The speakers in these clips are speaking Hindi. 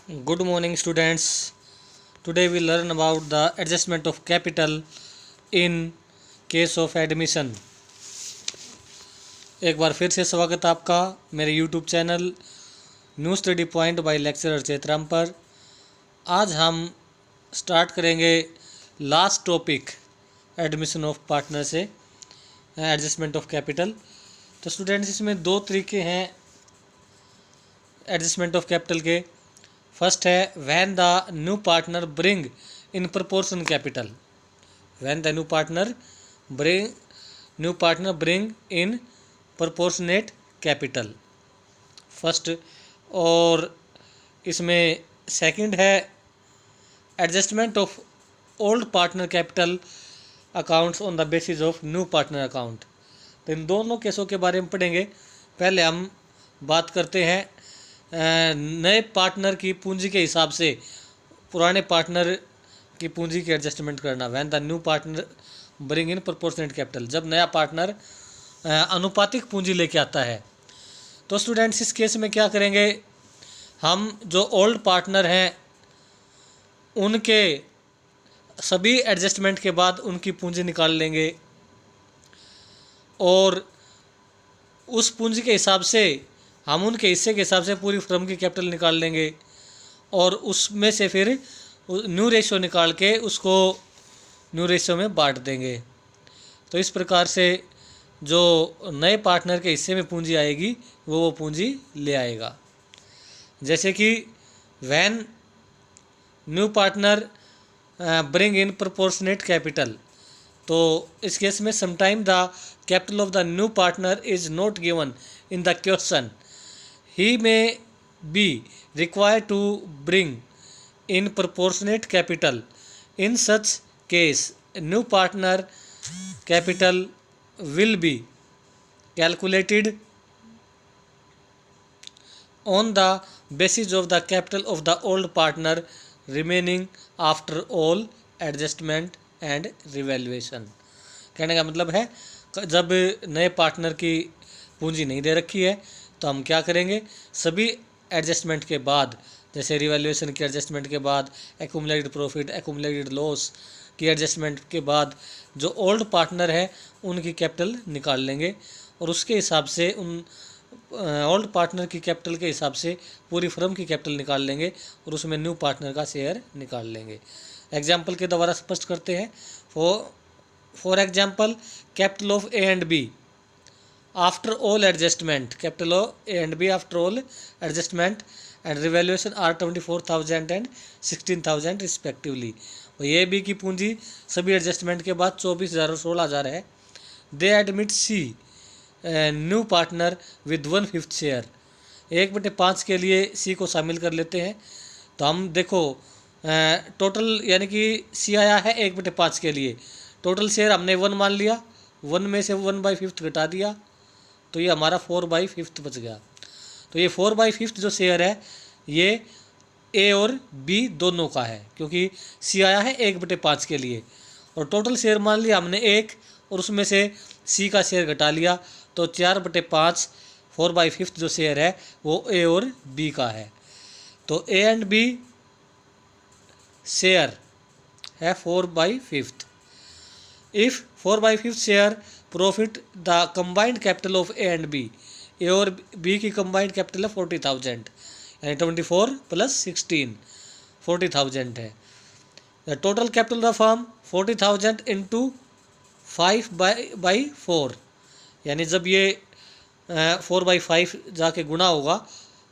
Good morning, students. Today we learn about the adjustment of capital in case of admission. एक बार फिर से स्वागत है आपका मेरे YouTube channel new study point by lecturer Chetram पर। आज हम स्टार्ट करेंगे last topic admission of partner से एडजस्टमेंट ऑफ कैपिटल। तो स्टूडेंट्स, इसमें दो तरीके हैं एडजस्टमेंट ऑफ कैपिटल के। फर्स्ट है when the new partner bring in proportion capital. When the new partner bring in proportionate capital first. और इसमें सेकंड है adjustment of old partner capital accounts on the basis of new partner account. तो इन दोनों केसों के बारे में पढ़ेंगे। पहले हम बात करते हैं नए पार्टनर की पूंजी के हिसाब से पुराने पार्टनर की पूंजी की एडजस्टमेंट करना। When the new partner bring in proportionate capital, जब नया पार्टनर अनुपातिक पूंजी लेके आता है। तो स्टूडेंट्स, इस केस में क्या करेंगे, हम जो ओल्ड पार्टनर हैं उनके सभी एडजस्टमेंट के बाद उनकी पूंजी निकाल लेंगे और उस पूंजी के हिसाब से हम उनके हिस्से के हिसाब से पूरी फर्म की कैपिटल निकाल लेंगे और उसमें से फिर न्यू रेशियो निकाल के उसको न्यू रेशियो में बांट देंगे। तो इस प्रकार से जो नए पार्टनर के हिस्से में पूंजी आएगी वो पूंजी ले आएगा। जैसे कि when new partner bring in proportionate capital, तो इस केस में sometime the capital of the new partner is not given in the question, he may be required to bring in proportionate capital. In such case, new partner capital will be calculated on the basis of the capital of the old partner remaining after all adjustment and revaluation। कहने का मतलब है, जब नए पार्टनर की पूंजी नहीं दे रखी है तो हम क्या करेंगे, सभी एडजस्टमेंट के बाद, जैसे रिवैल्यूएशन की एडजस्टमेंट के बाद, एक्यूमुलेटेड प्रॉफिट, एक्यूमुलेटेड लॉस की एडजस्टमेंट के बाद जो ओल्ड पार्टनर है उनकी कैपिटल निकाल लेंगे और उसके हिसाब से उन ओल्ड पार्टनर की कैपिटल के हिसाब से पूरी फर्म की कैपिटल निकाल लेंगे और उसमें न्यू पार्टनर का शेयर निकाल लेंगे। एग्जाम्पल के द्वारा स्पष्ट करते हैं। For example, capital of A and B after all adjustment, capital of A and B after all adjustment and revaluation are 24,000 and 16,000 respectively। A B की पूंजी सभी एडजस्टमेंट के बाद 24,000 और 16,000 है। They admit C new partner with 1/5 share. 1/5 के लिए सी को शामिल कर लेते हैं। तो हम देखो टोटल यानी कि सी आया है 1/5 के लिए, टोटल शेयर हमने 1 मान लिया, 1 में से 1/5 घटा दिया तो ये हमारा 4/5 बच गया। तो ये 4/5 जो शेयर है ये ए और बी दोनों का है, क्योंकि सी आया है 1/5 के लिए और टोटल शेयर मान लिया हमने 1 और उसमें से सी का शेयर घटा लिया तो 4/5 4/5 जो शेयर है वो ए और बी का है। तो ए एंड बी शेयर है 4/5। If 4/5 share profit the combined capital of A and B, A और बी की कंबाइंड कैपिटल है 40,000, यानी 24 + 16 40,000 है। The total capital of firm 40,000 into 5/4, यानी जब ये 4/5 जाके गुना होगा,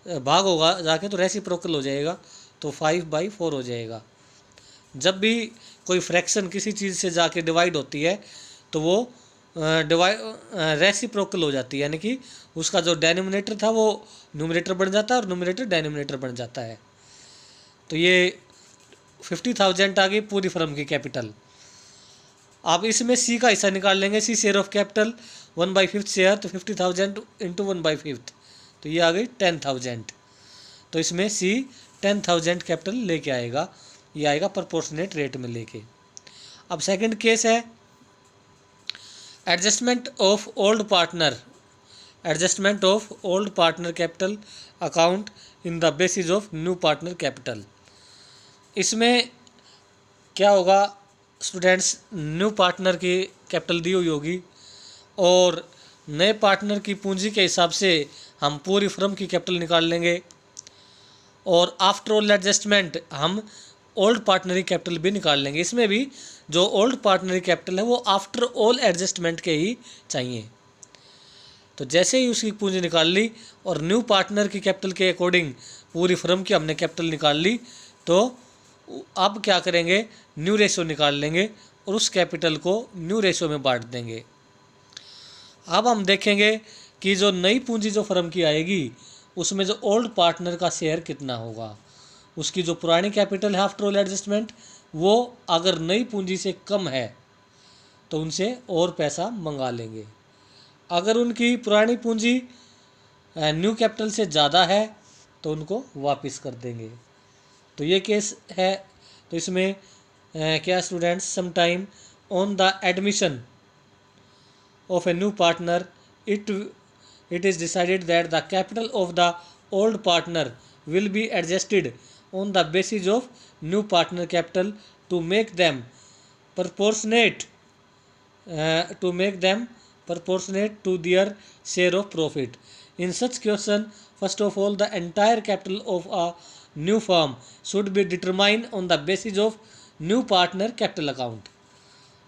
भाग होगा जाके, तो रेसिप्रोकल हो जाएगा तो 5/4 हो जाएगा। जब भी कोई फ्रैक्शन किसी चीज़ से जाके डिवाइड होती है तो वो रेसिप्रोकल हो जाती है, यानी कि उसका जो डेनोमिनेटर था वो न्यूमरेटर बन जाता है और न्यूमरेटर डेनोमिनेटर बन जाता है। तो ये 50,000 आ गई पूरी फर्म की कैपिटल। अब इसमें सी का हिस्सा निकाल लेंगे, C share of capital 1/5 share, तो 50,000 इंटू 1/5 तो ये आ गई 10,000। तो इसमें सी 10,000 कैपिटल लेके आएगा, ये आएगा प्रोपोर्शनेट रेट में लेके। अब सेकंड केस है adjustment of old partner adjustment of old partner capital account in the basis of new partner capital. इसमें क्या होगा स्टूडेंट्स, न्यू पार्टनर की कैपिटल दी हुई होगी और नए पार्टनर की पूंजी के हिसाब से हम पूरी फर्म की कैपिटल निकाल लेंगे और आफ्टर ऑल एडजस्टमेंट हम ओल्ड पार्टनरी कैपिटल भी निकाल लेंगे। इसमें भी जो ओल्ड पार्टनरी कैपिटल है वो आफ्टर ऑल एडजस्टमेंट के ही चाहिए। तो जैसे ही उसकी पूंजी निकाल ली और न्यू पार्टनर की कैपिटल के अकॉर्डिंग पूरी फर्म की हमने कैपिटल निकाल ली, तो अब क्या करेंगे, न्यू रेशो निकाल लेंगे और उस कैपिटल को न्यू रेशो में बांट देंगे। अब हम देखेंगे कि जो नई पूंजी जो फर्म की आएगी उसमें जो ओल्ड पार्टनर का शेयर कितना होगा। उसकी जो पुरानी कैपिटल है आफ्टर ऑल एडजस्टमेंट वो अगर नई पूंजी से कम है तो उनसे और पैसा मंगा लेंगे। अगर उनकी पुरानी पूंजी न्यू कैपिटल से ज़्यादा है तो उनको वापस कर देंगे। तो ये केस है। तो इसमें क्या students, some time on the admission of a new partner, it is decided that the capital of the old partner will be adjusted on the basis of new partner capital to make them proportionate to their share of profit. In such question, first of all, the entire capital of a new firm should be determined on the basis of new partner capital account.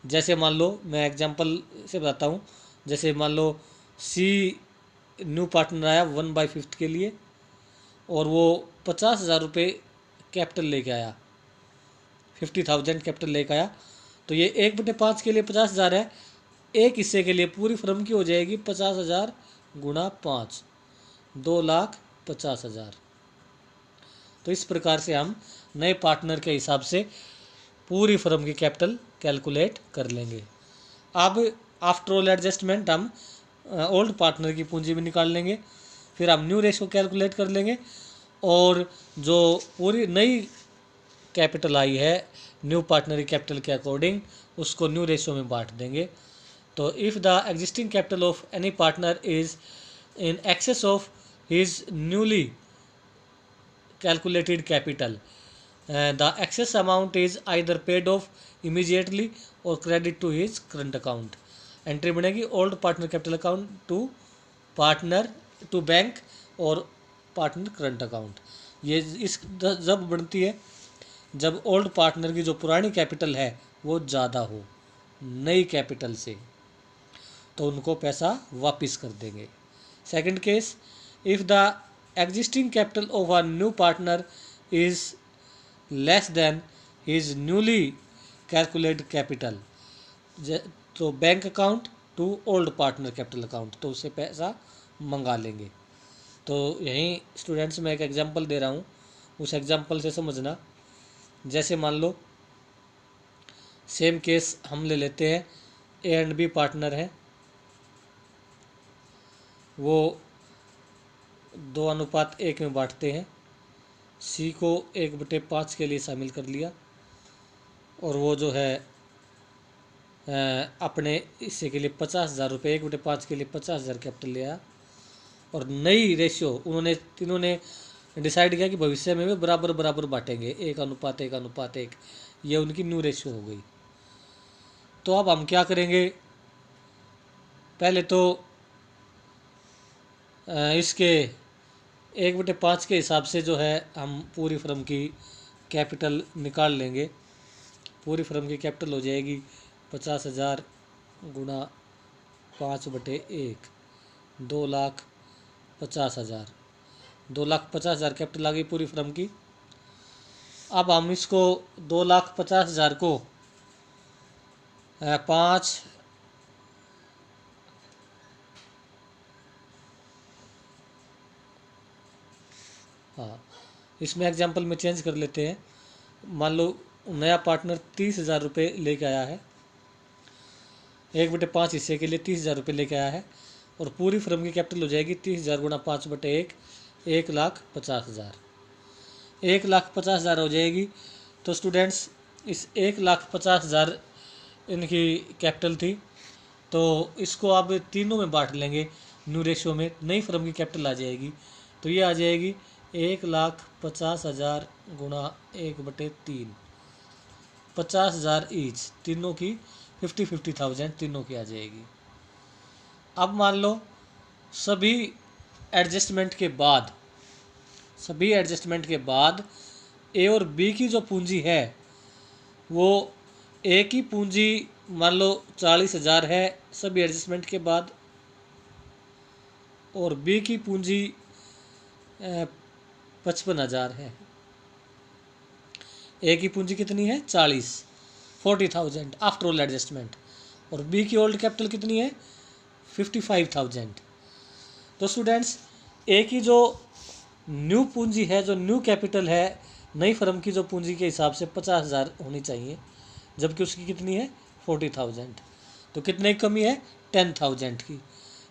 जैसे मान लो, मैं एग्जांपल से बताता हूँ, जैसे मान लो सी न्यू पार्टनर आया 1/5 के लिए और वो 50,000 रुपये कैपिटल लेके आया, 50,000 कैपिटल लेके आया। तो ये 1/5 के लिए 50,000 है, एक हिस्से के लिए पूरी फर्म की हो जाएगी 50,000 गुणा 5, 2,50,000। तो इस प्रकार से हम नए पार्टनर के हिसाब से पूरी फर्म की कैपिटल कैलकुलेट कर लेंगे। अब आफ्टर ऑल एडजस्टमेंट हम ओल्ड पार्टनर की पूंजी भी निकाल लेंगे, फिर हम न्यू रेशो कैलकुलेट कर लेंगे और जो पूरी नई कैपिटल आई है न्यू पार्टनरी कैपिटल के अकॉर्डिंग उसको न्यू रेशो में बांट देंगे। तो if the existing capital of any partner is in excess of his newly calculated capital, the excess amount is either paid off immediately or credit to his current account. Entry बनेगी old partner capital account to bank और पार्टनर करंट अकाउंट। ये इस जब बनती है जब ओल्ड पार्टनर की जो पुरानी कैपिटल है वो ज़्यादा हो नई कैपिटल से, तो उनको पैसा वापस कर देंगे। Second case, if the existing capital of a new partner is less than his newly calculated capital, तो bank account to old partner capital account, तो उससे पैसा मंगा लेंगे। तो यहीं स्टूडेंट्स मैं एक एग्जांपल दे रहा हूँ, उस एग्जांपल से समझना। जैसे मान लो सेम केस हम ले लेते हैं, ए एंड बी पार्टनर है, वो 2:1 में बांटते हैं। सी को 1/5 के लिए शामिल कर लिया और वो जो है अपने हिस्से के लिए 50,000 रुपये, 1/5 के लिए 50,000 कैपिटल लिया और नई रेशियो उन्होंने तीनों ने डिसाइड किया कि भविष्य में भी बराबर बराबर बांटेंगे, 1:1:1। ये उनकी न्यू रेशियो हो गई। तो अब हम क्या करेंगे, पहले तो इसके 1/5 के हिसाब से जो है हम पूरी फर्म की कैपिटल निकाल लेंगे। पूरी फर्म की कैपिटल हो जाएगी 50,000 गुणा 5/1, 2,50,000। 2,50,000 कैपिटल आ गई पूरी फर्म की। अब हम इसको 2,50,000 को 5 इसमें एग्जांपल में चेंज कर लेते हैं। मान लो नया पार्टनर 30,000 रुपये लेके आया है, 1/5 हिस्से के लिए 30,000 रुपये लेके आया है और पूरी फर्म की कैपिटल हो जाएगी 30,000 गुणा 5/1, 1,50,000। 1,50,000 हो जाएगी। तो स्टूडेंट्स इस 1,50,000 इनकी कैपिटल थी, तो इसको आप तीनों में बांट लेंगे। न्यू रेशियो में नई फर्म की कैपिटल आ जाएगी, तो ये आ जाएगी 1,50,000 गुणा 1/3, 50,000 ईच, तीनों की 50,000 तीनों की आ जाएगी। अब मान लो सभी एडजस्टमेंट के बाद ए और बी की जो पूंजी है वो ए की पूंजी मान लो 40,000 है सभी एडजस्टमेंट के बाद, और बी की पूंजी 55,000 है। ए की पूंजी कितनी है 40,000 आफ्टर ऑल एडजस्टमेंट, और बी की ओल्ड कैपिटल कितनी है 55,000। तो स्टूडेंट्स ए की जो न्यू पूंजी है, जो न्यू कैपिटल है नई फर्म की, जो पूंजी के हिसाब से 50,000 होनी चाहिए, जबकि उसकी कितनी है 40,000। तो कितने की कमी है 10,000 की,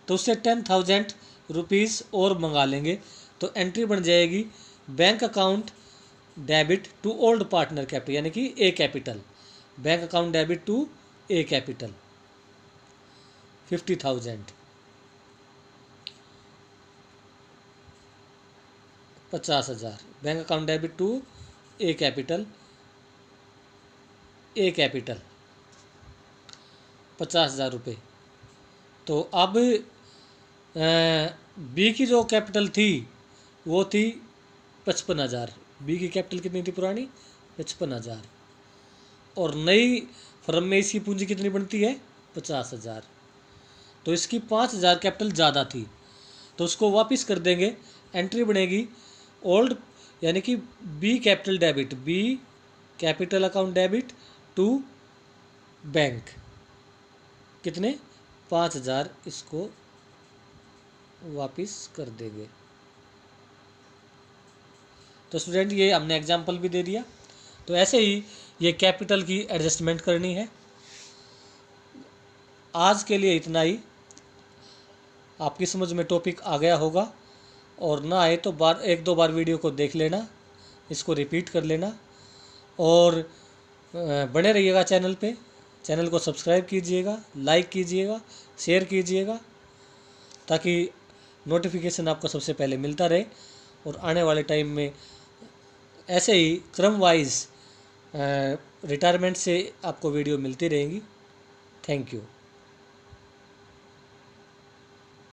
तो उससे 10,000 रुपीज़ और मंगा लेंगे। तो एंट्री बन जाएगी bank account debit to old partner capital, यानी कि A capital, bank account debit to A capital 50,000, 50,000 bank account debit to A capital 50,000 रुपये। तो अब बी की जो कैपिटल थी वो थी 55,000, बी की कैपिटल कितनी थी पुरानी 55,000, और नई फर्म में इसकी पूंजी कितनी बनती है 50,000, तो इसकी 5,000 कैपिटल ज़्यादा थी, तो उसको वापस कर देंगे। एंट्री बनेगी ओल्ड, यानी कि B capital debit, B capital account debit to bank, कितने 5,000 इसको वापस कर देंगे। तो स्टूडेंट ये हमने एग्जाम्पल भी दे दिया। तो ऐसे ही ये कैपिटल की एडजस्टमेंट करनी है। आज के लिए इतना ही। आपकी समझ में टॉपिक आ गया होगा, और ना आए तो एक दो बार वीडियो को देख लेना, इसको रिपीट कर लेना, और बने रहिएगा चैनल पे। चैनल को सब्सक्राइब कीजिएगा, लाइक कीजिएगा, शेयर कीजिएगा, ताकि नोटिफिकेशन आपको सबसे पहले मिलता रहे, और आने वाले टाइम में ऐसे ही क्रम वाइज रिटायरमेंट से आपको वीडियो मिलती रहेंगी। Thank you.